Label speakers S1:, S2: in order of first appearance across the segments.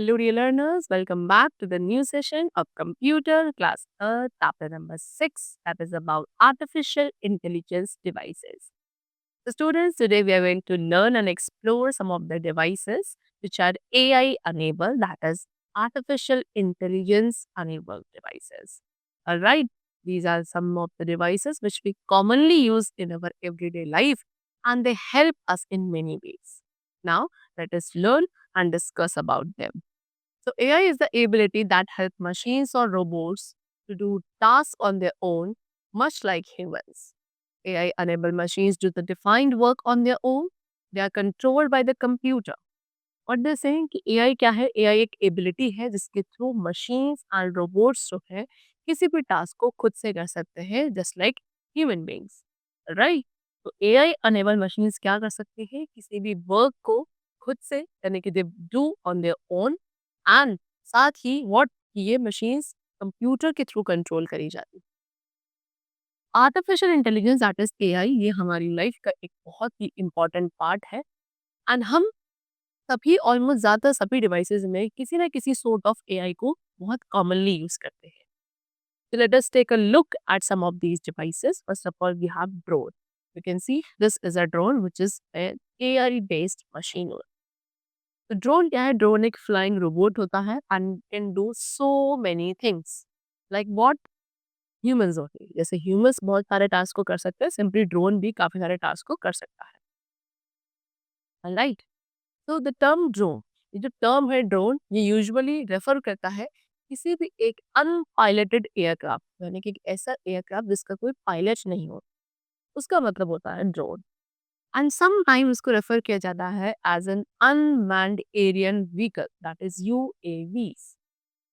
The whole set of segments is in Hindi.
S1: Hello, dear learners. Welcome back to the new session of Computer Class Earth, chapter number 6, that is about artificial intelligence devices. So, students, today we are going to learn and explore some of the devices which are AI enabled, that is, artificial intelligence enabled devices. All right, these are some of the devices which we commonly use in our everyday life and they help us in many ways. Now, let us learn and discuss about them. So AI is the ability that helps machines or robots to do tasks on their own, much like humans. AI enable machines to do the defined work on their own. They are controlled by the computer. और दे सेइंग कि एआई क्या है? एआई एक एबिलिटी है जिसके थ्रू मशीन्स एंड रोबोट्स जो है किसी भी टास्क को खुद से कर सकते हैं just like human beings, right? तो एआई अनेबल मशीन्स क्या कर सकती है? किसी भी वर्क को खुद से यानी कि they do on their own and साथ ही व्हाट ये मशीन्स कंप्यूटर के थ्रू कंट्रोल करी जाती है। Artificial intelligence that is AI ये हमारी लाइफ का एक बहुत ही इंपॉर्टेंट पार्ट है एंड हम सभी ऑलमोस्ट ज़्यादातर सभी डिवाइसेस में किसी ना किसी सॉर्ट ऑफ एआई को बहुत कॉमनली यूज करते हैं। So let us take a look at some of these devices. First of all, we have drone. You can see this is a drone which is an AI based machine. तो ड्रोन क्या है? ड्रोन एक फ्लाइंग रोबोट होता है and can do so many things like what humans होते हैं। जैसे ह्यूमंस बहुत सारे टास्क को कर सकते हैं, सिंपली ड्रोन भी काफी सारे टास्क को कर सकता है, राइट? तो द टर्म ड्रोन, ये जो टर्म है ड्रोन, ये यूजुअली रेफर करता है किसी भी एक अनपायलटेड एयरक्राफ्ट यानी कि एक ऐसा एयरक्राफ्ट जिसका कोई पायलट नहीं हो, उसका मतलब होता है ड्रोन। एंड समटाइम उसको रेफर किया जाता है as an unmanned aerial vehicle that is UAVs.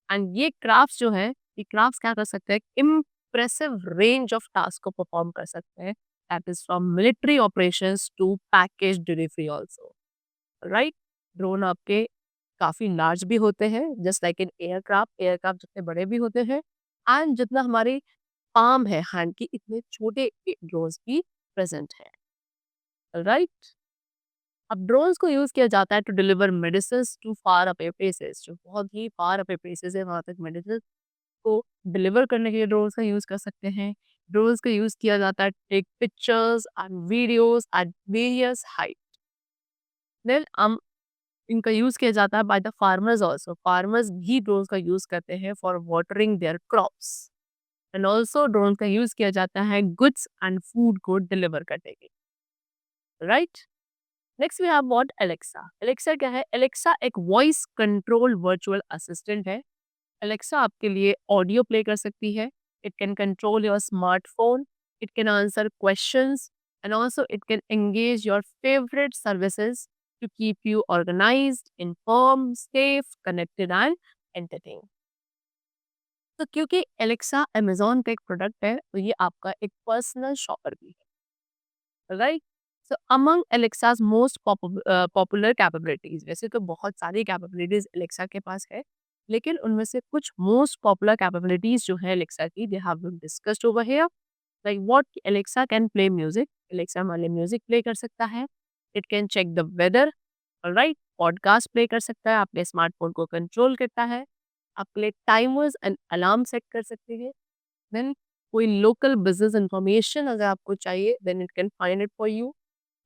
S1: And ये क्राफ्ट जो है, ये क्राफ्ट क्या कर सकते हैं? इम्प्रेसिव रेंज ऑफ टास्क को परफॉर्म कर सकते हैं, that is from military operations to package delivery also, right? Drone आपके काफी लार्ज भी होते हैं just like in aircraft. Aircraft जितने बड़े भी होते हैं एंड जितना हमारे पाम है हैंड की, इतने छोटे ड्रोन्स भी प्रेजेंट है, राइट? अब ड्रोन्स को यूज किया जाता है to deliver medicine to far away places, जो बहुत ही फार अवे प्लेसेस है वहां तक मेडिसिन को डिलीवर करने के लिए ड्रोन्स का यूज कर सकते हैं। ड्रोन्स का यूज किया जाता है take pictures and videos at various height. Then इनका यूज किया जाता है by the farmers also. Farmers भी ड्रोन्स का यूज करते हैं for watering their crops and also drone का यूज किया जाता है गुड्स एंड फूड को डिलीवर करने के लिए, right? Next we have what? Alexa. Alexa क्या है? एलेक्सा एक वॉइस कंट्रोल वर्चुअल असिस्टेंट है। एलेक्सा आपके लिए ऑडियो प्ले कर सकती है। It can control your smartphone, it can answer questions and also it can engage your favourite services to keep you organised, informed, safe, connected and entertain. तो क्योंकि एलेक्सा अमेज़न का एक प्रोडक्ट है, तो ये आपका एक पर्सनल शॉपर भी है, right? So among Alexa's most popular capabilities, वैसे तो बहुत सारी कैपेबिलिटीज एलेक्सा के पास है, लेकिन उनमें से कुछ मोस्ट पॉपुलर कैपेबिलिटीज जो है एलेक्सा की, they have been discussed over here. Like what? Alexa can play music. Alexa मान म्यूजिक प्ले कर सकता है। It can check the weather, right? Podcast play कर सकता है, आपके स्मार्टफोन को कंट्रोल करता है, आपके लिए टाइमर्स एंड अलार्म सेट कर सकते हैं। देन कोई लोकल बिजनेस इंफॉर्मेशन अगर आपको चाहिए, then it can find it for you.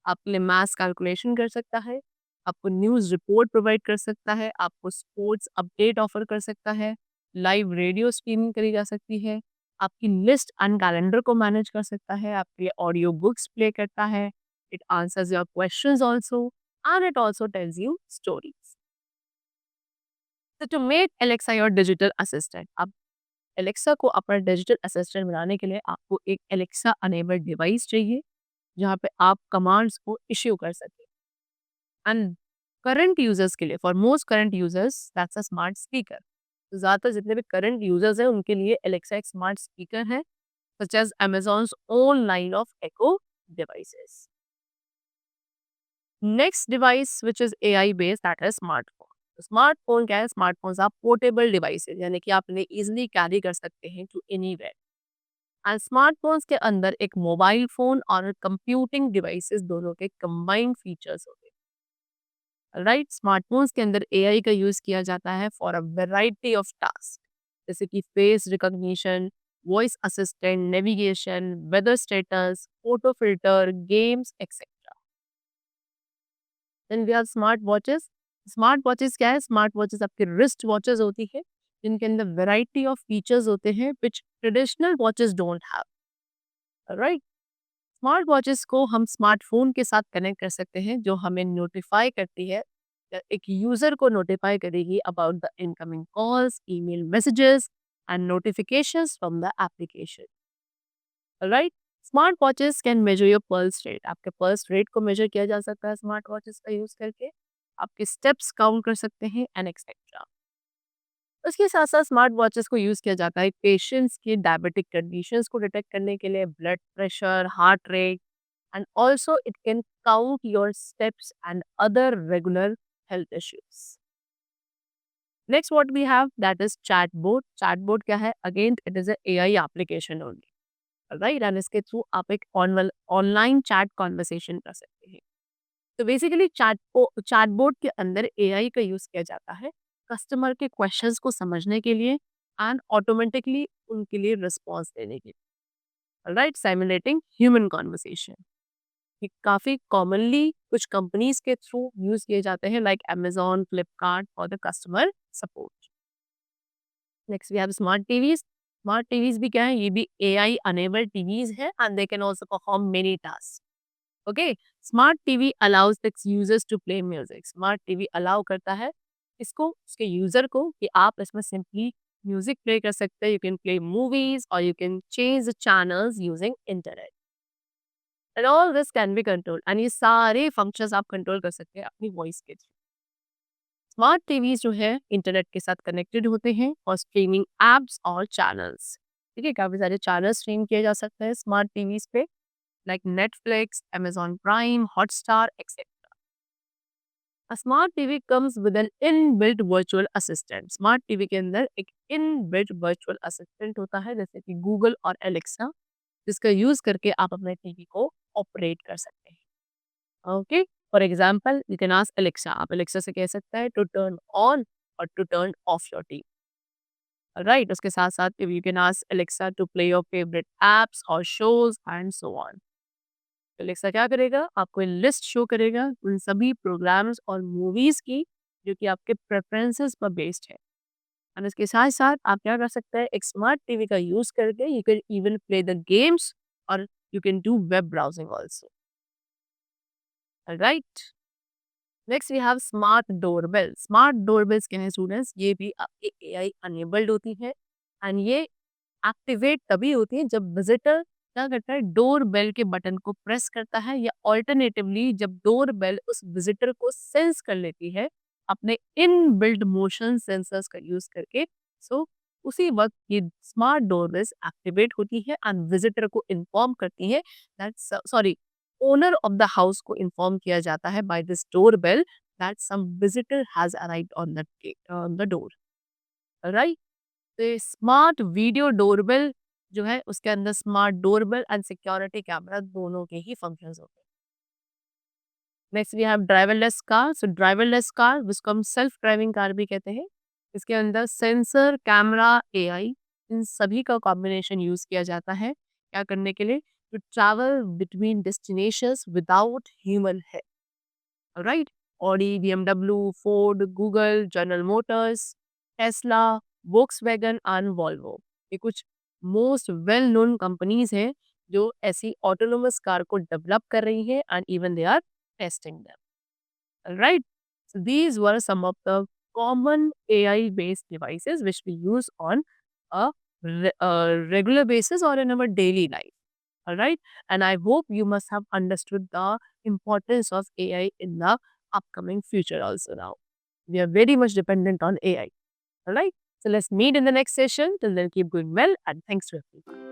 S1: आपके लिए मैथ्स कैलकुलेशन कर सकता है, आपको न्यूज़ रिपोर्ट प्रोवाइड कर सकता है, आपको स्पोर्ट्स अपडेट ऑफर कर सकता है, लाइव रेडियो स्ट्रीमिंग करी जा सकती है, आपकी लिस्ट एंड कैलेंडर को मैनेज कर सकता है, आपके लिए ऑडियो बुक्स प्ले करता है, it answers your questions also and it also tells you stories. So to make Alexa your digital assistant, अब Alexa को अपना डिजिटल असिस्टेंट बनाने के लिए आपको एक Alexa अनेबल्ड डिवाइस चाहिए जहाँ पे आप कमांड्स को इश्यू कर सकें। एंड करंट यूजर्स के लिए, for most current users, that's a smart speaker. तो ज़्यादातर जितने भी करंट यूजर्स हैं उनके लिए Alexa एक स्मार्ट स्पीकर है, such as Amazon's own line of Echo devices. Next device which is AI based, that है स्मार्टफोन। स्मार्टफोन क्या है? स्मार्टफोन्स आप पोर्टेबल डिवाइसेज यानी कि आप इन्हें इजिली कैरी कर सकते हैं टू एनीवेयर। एंड स्मार्टफोन्स के अंदर एक मोबाइल फोन और कंप्यूटिंग डिवाइसेस दोनों के कंबाइंड फीचर्स होते हैं, राइट। स्मार्टफोन्स के अंदर एआई का यूज किया जाता है for a variety of task, जैसे कि face recognition, voice assistant, navigation, weather status, photo filter, games etcetera. Then we have smart watches. Smart watches क्या है? स्मार्ट वॉचेस आपके रिस्ट वॉचेस होती है, जिनके अंदर वैरायटी ऑफ फीचर्स होते हैं which traditional watches don't have. Right. Smart watches को हम स्मार्टफोन के साथ कनेक्ट कर सकते हैं, जो हमें नोटिफाई करती है, एक यूजर को नोटिफाई करेगी about the incoming calls, email messages and notifications from the application. Right. Smart watches can measure your pulse rate. आपके पल्स रेट को मेजर किया जा सकता है स्मार्ट वॉचेस का यूज करके। आपके स्टेप्स काउंट कर सकते हैं एंड एक्सेट्रा। उसके साथ साथ स्मार्ट वॉचेस को यूज किया जाता है पेशेंट्स की डायबिटिक कंडीशंस को डिटेक्ट करने के लिए, blood pressure, heart rate, and also it can count your steps and other regular health issues. Next, what we have, that is chatbot. Chatbot क्या है? Again, it is a AI application only, right? And इसके थ्रू आप एक ऑनलाइन चैट कॉन्वर्सेशन कर सकते हैं। तो बेसिकली चैटबोट के अंदर एआई का यूज किया जाता है कस्टमर के क्वेश्चंस को समझने के लिए एंड ऑटोमेटिकली उनके लिए रिस्पॉन्स देने के लिए, राइट, सिमुलेटिंग ह्यूमन कॉन्वर्सेशन। ये काफ़ी कॉमनली कुछ कंपनीज के थ्रू यूज किए जाते हैं, like Amazon, Flipkart for the customer support. Next we have smart TVs. Smart TVs भी क्या है? ये भी एआई अनेबल्ड टीवीज है and they can also perform many task. Okay. Smart TV allows its users to play music. Smart TV allow करता है इसको, उसके यूजर को, कि आप इसमें सिंपली म्यूजिक प्ले कर सकते हैं। यू कैन प्ले मूवीज और you can change the channels using internet and all this can be control, and ये सारे फंक्शंस आप कंट्रोल कर सकते हैं अपनी वॉइस के थ्रू। स्मार्ट टीवी जो है इंटरनेट के साथ कनेक्टेड होते हैं और स्ट्रीमिंग एप्स और चैनल्स, ठीक है, काफी सारे चैनल स्ट्रीम किए जा सकते हैं स्मार्ट टीवीज पे, like Netflix, Amazon prime, Hotstar etcetera. A smart TV comes with an inbuilt virtual assistant. Smart TV के अंदर एक इनबिल्ट वर्चुअल असिस्टेंट होता है, जैसे कि गूगल और एलेक्सा, जिसका यूज करके आप अपने टीवी को ऑपरेट कर सकते हैं। Okay. For example, you can ask Alexa, आप एलेक्सा से कह सकते हैं टू टर्न ऑन और to turn off your TV, right. उसके साथ साथ you can ask Alexa to play your favourite apps और shows and so on. Alexa क्या करेगा? आपको लिस्ट शो करेगा उन सभी प्रोग्राम्स और मूवीज की जो कि आपके प्रेफरेंसेस पर बेस्ड है। और इसके साथ साथ आप क्या कर सकते हैं? एक स्मार्ट टीवी का यूज करके you can even play the games और you can do web browsing also, right. Next we have smart doorbell. Smart doorbells क्या है स्टूडेंट्स? ये भी आपके एआई अनेबल्ड होती है एंड ये एक्टिवेट तभी होती है जब विजिटर क्या करता है? डोर बेल के बटन को प्रेस करता है, या ऑल्टरनेटिवली जब डोर बेल उस विजिटर को सेंस कर लेती है अपने इनबिल्ट मोशन सेंसर्स का यूज करके। सो उसी वक्त ये स्मार्ट डोर बेल्स एक्टिवेट होती है एंड विजिटर को इन्फॉर्म करती है that, sorry, owner of the house को इन्फॉर्म किया जाता है by this door bell that some visitor has arrived on the door, right. तो स्मार्ट वीडियो डोरबेल जो है उसके अंदर smart doorbell and security camera दोनों के ही फंक्शंस होते हैं। Next we have driverless car. So driverless car, जिसको हम सेल्फ ड्राइविंग कार भी कहते हैं, इसके अंदर सेंसर, कैमरा, एआई, इन सभी का कॉम्बिनेशन यूज किया जाता है क्या करने के लिए? To travel between destinations without human help, right. Audi, BMW, Ford, Google, General Motors, Tesla, Volkswagen and Volvo, ये कुछ मोस्ट वेल नोन कंपनीज हैं जो ऐसी ऑटोनोमस कार को डेवलप कर रही है and even they are testing them, right. So these were some of the common AI based devices which we use on a regular basis or in our daily life. All right. And I hope you must have understood the importance of AI in the upcoming future also now. We are very much dependent on AI. All right. So let's meet in the next session. Till then, keep going well and thanks for everything.